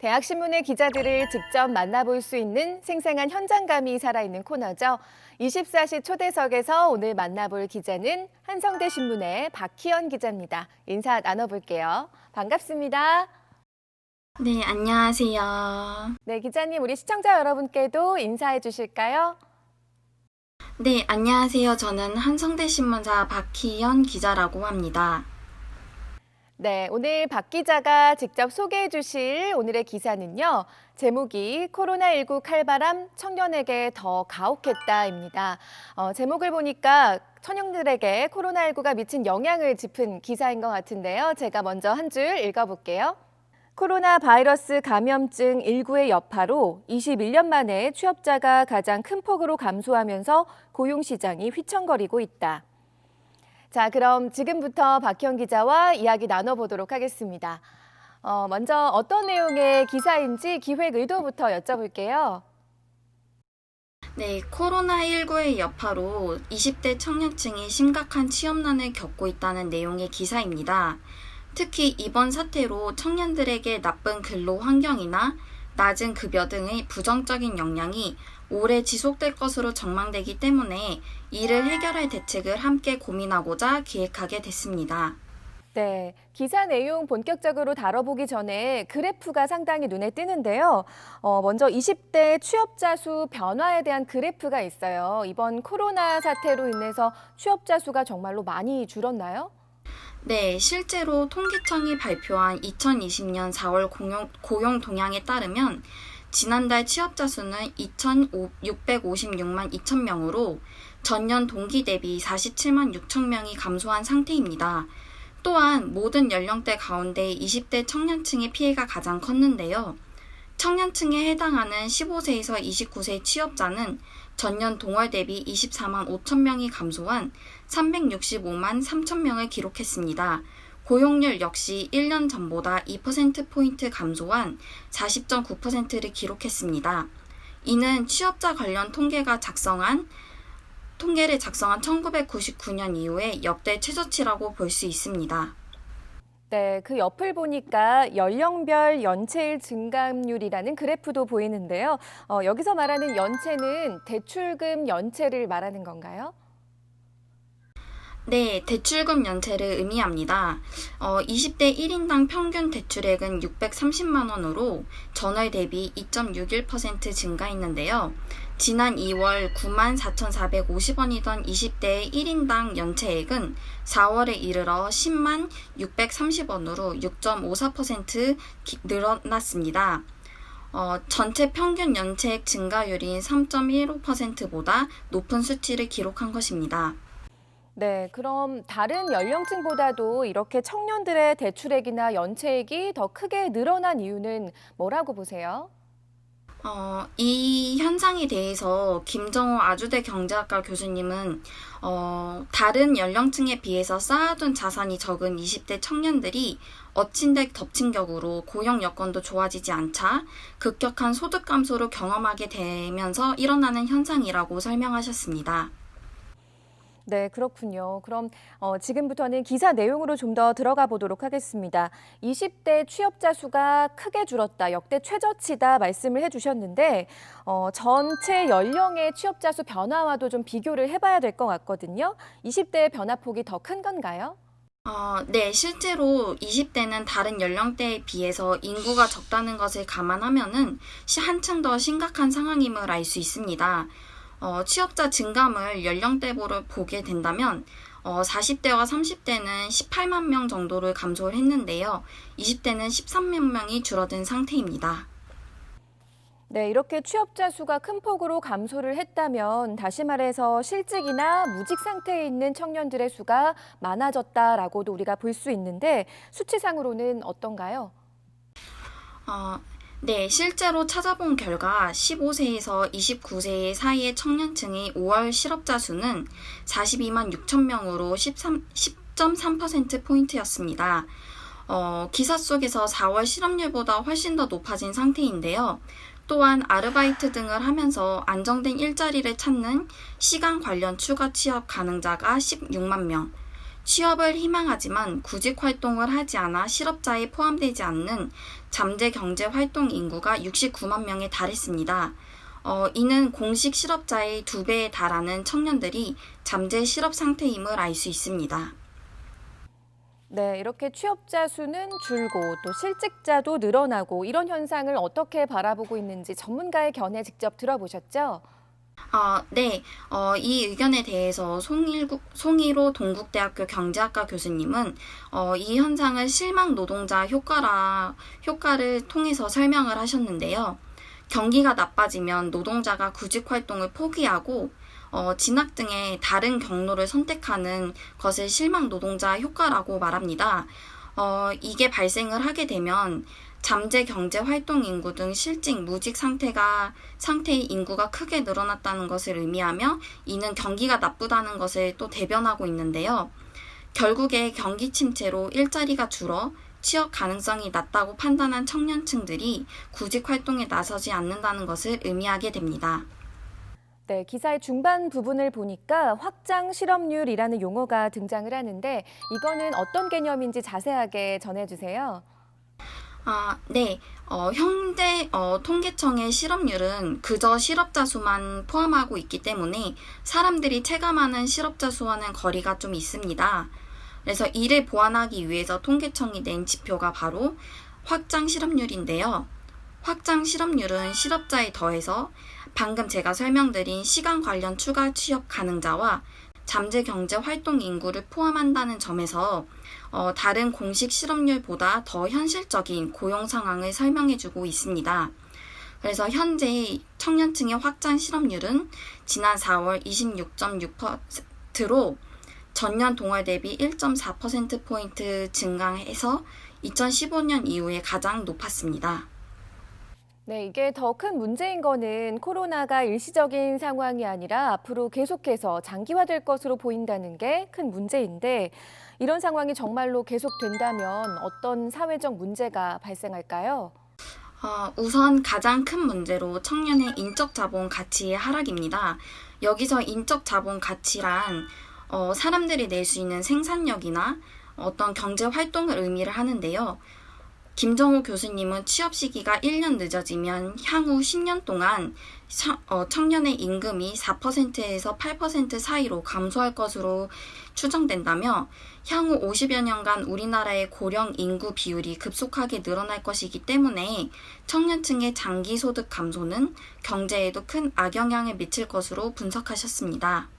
대학신문의 기자들을 직접 만나볼 수 있는 생생한 현장감이 살아있는 코너죠. 24시 초대석에서 오늘 만나볼 기자는 한성대 신문의 박희연 기자입니다. 인사 나눠볼게요. 반갑습니다. 네, 안녕하세요. 네, 기자님, 우리 시청자 여러분께도 인사해 주실까요? 네, 안녕하세요. 저는 한성대 신문사 박희연 기자라고 합니다. 네, 오늘 박 기자가 직접 소개해 주실 오늘의 기사는요. 제목이 코로나19 칼바람 청년에게 더 가혹했다입니다. 제목을 보니까 청년들에게 코로나19가 미친 영향을 짚은 기사인 것 같은데요. 제가 먼저 한 줄 읽어볼게요. 코로나 바이러스 감염증 19의 여파로 21년 만에 취업자가 가장 큰 폭으로 감소하면서 고용시장이 휘청거리고 있다. 자, 그럼 지금부터 박희연 기자와 이야기 나눠보도록 하겠습니다. 먼저 어떤 내용의 기사인지 기획 의도부터 여쭤볼게요. 네, 코로나19의 여파로 20대 청년층이 심각한 취업난을 겪고 있다는 내용의 기사입니다. 특히 이번 사태로 청년들에게 나쁜 근로 환경이나 낮은 급여 등의 부정적인 영향이 오래 지속될 것으로 전망되기 때문에 이를 해결할 대책을 함께 고민하고자 기획하게 됐습니다. 네, 기사 내용 본격적으로 다뤄보기 전에 그래프가 상당히 눈에 띄는데요. 먼저 20대 취업자 수 변화에 대한 그래프가 있어요. 이번 코로나 사태로 인해서 취업자 수가 정말로 많이 줄었나요? 네, 실제로 통계청이 발표한 2020년 4월 고용 동향에 따르면 지난달 취업자 수는 2,656만 2천 명으로 전년 동기 대비 47만 6천 명이 감소한 상태입니다. 또한 모든 연령대 가운데 20대 청년층의 피해가 가장 컸는데요. 청년층에 해당하는 15세에서 29세 취업자는 전년 동월 대비 24만 5천 명이 감소한 365만 3천 명을 기록했습니다. 고용률 역시 1년 전보다 2%포인트 감소한 40.9%를 기록했습니다. 이는 취업자 관련 통계를 작성한 1999년 이후에 역대 최저치라고 볼 수 있습니다. 네, 그 옆을 보니까 연령별 연체일 증감률이라는 그래프도 보이는데요. 여기서 말하는 연체는 대출금 연체를 말하는 건가요? 네, 대출금 연체를 의미합니다. 20대 1인당 평균 대출액은 630만 원으로 전월 대비 2.61% 증가했는데요. 지난 2월 9만 4,450원이던 20대 1인당 연체액은 4월에 이르러 10만 630원으로 6.54% 늘어났습니다. 전체 평균 연체액 증가율인 3.15%보다 높은 수치를 기록한 것입니다. 네, 그럼 다른 연령층보다도 이렇게 청년들의 대출액이나 연체액이 더 크게 늘어난 이유는 뭐라고 보세요? 이 현상에 대해서 김정호 아주대 경제학과 교수님은 다른 연령층에 비해서 쌓아둔 자산이 적은 20대 청년들이 엎친 데 덮친 격으로 고용 여건도 좋아지지 않자 급격한 소득 감소를 경험하게 되면서 일어나는 현상이라고 설명하셨습니다. 네, 그렇군요. 그럼 지금부터는 기사 내용으로 좀 더 들어가 보도록 하겠습니다. 20대 취업자 수가 크게 줄었다, 역대 최저치다 말씀을 해주셨는데 전체 연령의 취업자 수 변화와도 좀 비교를 해봐야 될 것 같거든요. 20대의 변화폭이 더 큰 건가요? 네, 실제로 20대는 다른 연령대에 비해서 인구가 적다는 것을 감안하면은 한층 더 심각한 상황임을 알 수 있습니다. 취업자 증감을 연령대별로 보게 된다면 40대와 30대는 18만 명 정도를 감소를 했는데요. 20대는 13만 명이 줄어든 상태입니다. 네, 이렇게 취업자 수가 큰 폭으로 감소를 했다면 다시 말해서 실직이나 무직 상태에 있는 청년들의 수가 많아졌다라고도 우리가 볼 수 있는데 수치상으로는 어떤가요? 네, 실제로 찾아본 결과 15세에서 29세 사이의 청년층의 5월 실업자 수는 42만 6천 명으로 10.3%포인트였습니다. 기사 속에서 4월 실업률보다 훨씬 더 높아진 상태인데요. 또한 아르바이트 등을 하면서 안정된 일자리를 찾는 시간 관련 추가 취업 가능자가 16만 명, 취업을 희망하지만 구직 활동을 하지 않아 실업자에 포함되지 않는 잠재 경제 활동 인구가 69만 명에 달했습니다. 이는 공식 실업자의 2배에 달하는 청년들이 잠재 실업 상태임을 알 수 있습니다. 네, 이렇게 취업자 수는 줄고 또 실직자도 늘어나고 이런 현상을 어떻게 바라보고 있는지 전문가의 견해 직접 들어보셨죠? 네. 이 의견에 대해서 송일호 동국대학교 경제학과 교수님은 이 현상을 실망 노동자 효과를 통해서 설명을 하셨는데요. 경기가 나빠지면 노동자가 구직 활동을 포기하고 진학 등의 다른 경로를 선택하는 것을 실망 노동자 효과라고 말합니다. 이게 발생을 하게 되면 잠재 경제 활동 인구 등 실직, 무직 상태의 인구가 크게 늘어났다는 것을 의미하며 이는 경기가 나쁘다는 것을 또 대변하고 있는데요. 결국에 경기 침체로 일자리가 줄어 취업 가능성이 낮다고 판단한 청년층들이 구직 활동에 나서지 않는다는 것을 의미하게 됩니다. 네, 기사의 중반 부분을 보니까 확장 실업률이라는 용어가 등장을 하는데 이거는 어떤 개념인지 자세하게 전해주세요. 네. 현재 통계청의 실업률은 그저 실업자 수만 포함하고 있기 때문에 사람들이 체감하는 실업자 수와는 거리가 좀 있습니다. 그래서 이를 보완하기 위해서 통계청이 낸 지표가 바로 확장 실업률인데요. 확장 실업률은 실업자에 더해서 방금 제가 설명드린 시간 관련 추가 취업 가능자와 잠재 경제 활동 인구를 포함한다는 점에서 다른 공식 실업률보다 더 현실적인 고용 상황을 설명해주고 있습니다. 그래서 현재 청년층의 확장 실업률은 지난 4월 26.6%로 전년 동월 대비 1.4%포인트 증가해서 2015년 이후에 가장 높았습니다. 네, 이게 더 큰 문제인 거는 코로나가 일시적인 상황이 아니라 앞으로 계속해서 장기화될 것으로 보인다는 게 큰 문제인데 이런 상황이 정말로 계속된다면 어떤 사회적 문제가 발생할까요? 우선 가장 큰 문제로 청년의 인적 자본 가치의 하락입니다. 여기서 인적 자본 가치란 사람들이 낼 수 있는 생산력이나 어떤 경제 활동을 의미를 하는데요. 김정호 교수님은 취업 시기가 1년 늦어지면 향후 10년 동안 청년의 임금이 4%에서 8% 사이로 감소할 것으로 추정된다며 향후 50여 년간 우리나라의 고령 인구 비율이 급속하게 늘어날 것이기 때문에 청년층의 장기 소득 감소는 경제에도 큰 악영향을 미칠 것으로 분석하셨습니다.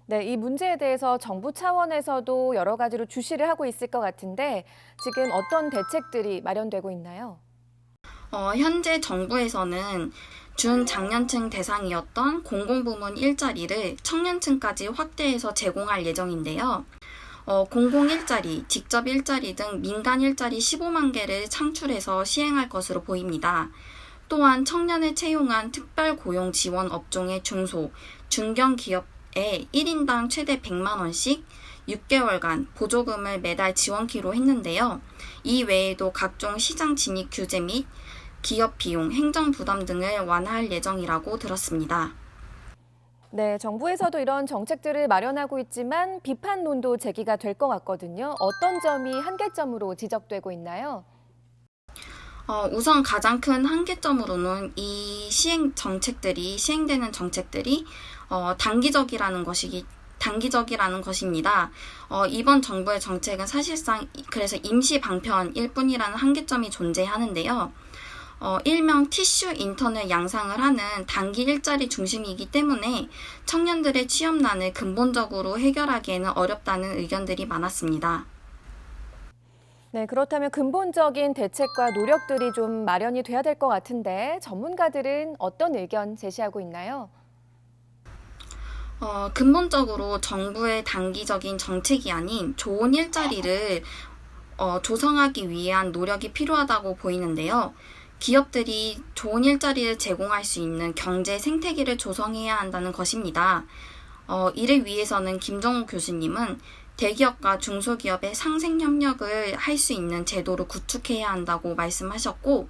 네, 이 문제에 대해서 정부 차원에서도 여러 가지로 주시를 하고 있을 것 같은데 지금 어떤 대책들이 마련되고 있나요? 현재 정부에서는 준장년층 대상이었던 공공부문 일자리를 청년층까지 확대해서 제공할 예정인데요. 공공 일자리, 직접 일자리 등 민간 일자리 15만 개를 창출해서 시행할 것으로 보입니다. 또한 청년을 채용한 특별 고용 지원 업종의 중소, 중견 기업에 1인당 최대 100만 원씩 6개월간 보조금을 매달 지원키로 했는데요. 이 외에도 각종 시장 진입 규제 및 기업 비용, 행정 부담 등을 완화할 예정이라고 들었습니다. 네, 정부에서도 이런 정책들을 마련하고 있지만 비판론도 제기가 될 것 같거든요. 어떤 점이 한계점으로 지적되고 있나요? 우선 가장 큰 한계점으로는 이 시행되는 정책들이 단기적이라는 것입니다. 이번 정부의 정책은 사실상 그래서 임시 방편일 뿐이라는 한계점이 존재하는데요. 일명 티슈 인턴을 양상을 하는 단기 일자리 중심이기 때문에 청년들의 취업난을 근본적으로 해결하기에는 어렵다는 의견들이 많았습니다. 네, 그렇다면 근본적인 대책과 노력들이 좀 마련이 돼야 될 것 같은데 전문가들은 어떤 의견 제시하고 있나요? 근본적으로 정부의 단기적인 정책이 아닌 좋은 일자리를 조성하기 위한 노력이 필요하다고 보이는데요. 기업들이 좋은 일자리를 제공할 수 있는 경제 생태계를 조성해야 한다는 것입니다. 이를 위해서는 김정우 교수님은 대기업과 중소기업의 상생 협력을 할 수 있는 제도를 구축해야 한다고 말씀하셨고,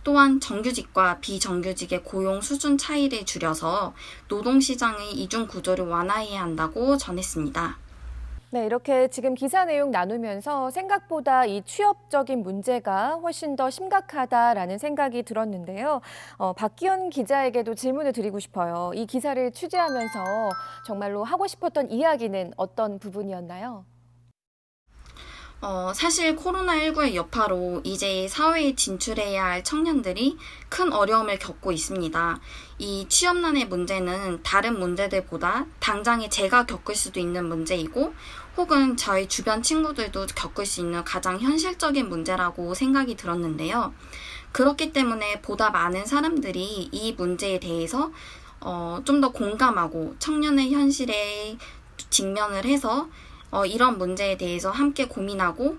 또한 정규직과 비정규직의 고용 수준 차이를 줄여서 노동시장의 이중 구조를 완화해야 한다고 전했습니다. 네, 이렇게 지금 기사 내용 나누면서 생각보다 이 취업적인 문제가 훨씬 더 심각하다라는 생각이 들었는데요. 박기현 기자에게도 질문을 드리고 싶어요. 이 기사를 취재하면서 정말로 하고 싶었던 이야기는 어떤 부분이었나요? 사실 코로나19의 여파로 이제 사회에 진출해야 할 청년들이 큰 어려움을 겪고 있습니다. 이 취업난의 문제는 다른 문제들보다 당장에 제가 겪을 수도 있는 문제이고 혹은 저희 주변 친구들도 겪을 수 있는 가장 현실적인 문제라고 생각이 들었는데요. 그렇기 때문에 보다 많은 사람들이 이 문제에 대해서 좀 더 공감하고 청년의 현실에 직면을 해서 이런 문제에 대해서 함께 고민하고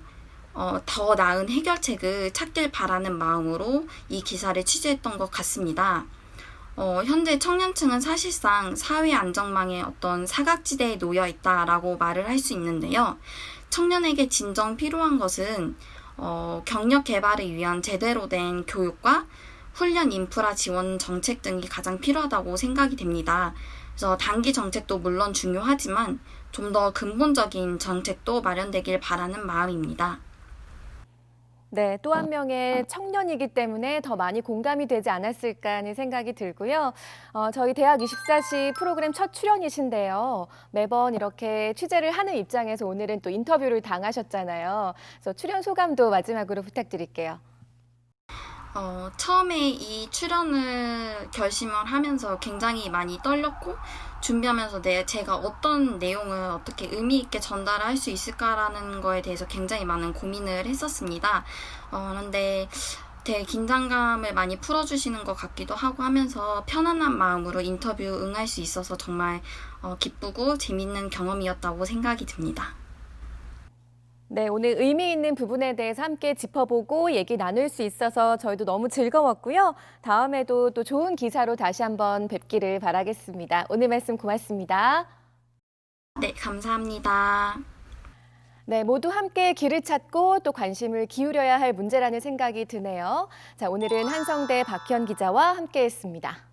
더 나은 해결책을 찾길 바라는 마음으로 이 기사를 취재했던 것 같습니다. 현재 청년층은 사실상 사회 안전망의 어떤 사각지대에 놓여 있다라고 말을 할 수 있는데요. 청년에게 진정 필요한 것은 경력 개발을 위한 제대로 된 교육과 훈련 인프라 지원 정책 등이 가장 필요하다고 생각이 됩니다. 그래서 단기 정책도 물론 중요하지만 좀 더 근본적인 정책도 마련되길 바라는 마음입니다. 네, 또 한 명의 청년이기 때문에 더 많이 공감이 되지 않았을까 하는 생각이 들고요. 저희 대학 24시 프로그램 첫 출연이신데요. 매번 이렇게 취재를 하는 입장에서 오늘은 또 인터뷰를 당하셨잖아요. 그래서 출연 소감도 마지막으로 부탁드릴게요. 처음에 이 출연을 결심을 하면서 굉장히 많이 떨렸고 준비하면서 제가 어떤 내용을 어떻게 의미 있게 전달할 수 있을까라는 거에 대해서 굉장히 많은 고민을 했었습니다. 그런데 되게 긴장감을 많이 풀어주시는 것 같기도 하고 하면서 편안한 마음으로 인터뷰 응할 수 있어서 정말 기쁘고 재밌는 경험이었다고 생각이 듭니다. 네, 오늘 의미 있는 부분에 대해서 함께 짚어보고 얘기 나눌 수 있어서 저희도 너무 즐거웠고요. 다음에도 또 좋은 기사로 다시 한번 뵙기를 바라겠습니다. 오늘 말씀 고맙습니다. 네, 감사합니다. 네, 모두 함께 길을 찾고 또 관심을 기울여야 할 문제라는 생각이 드네요. 자, 오늘은 한성대 박현 기자와 함께했습니다.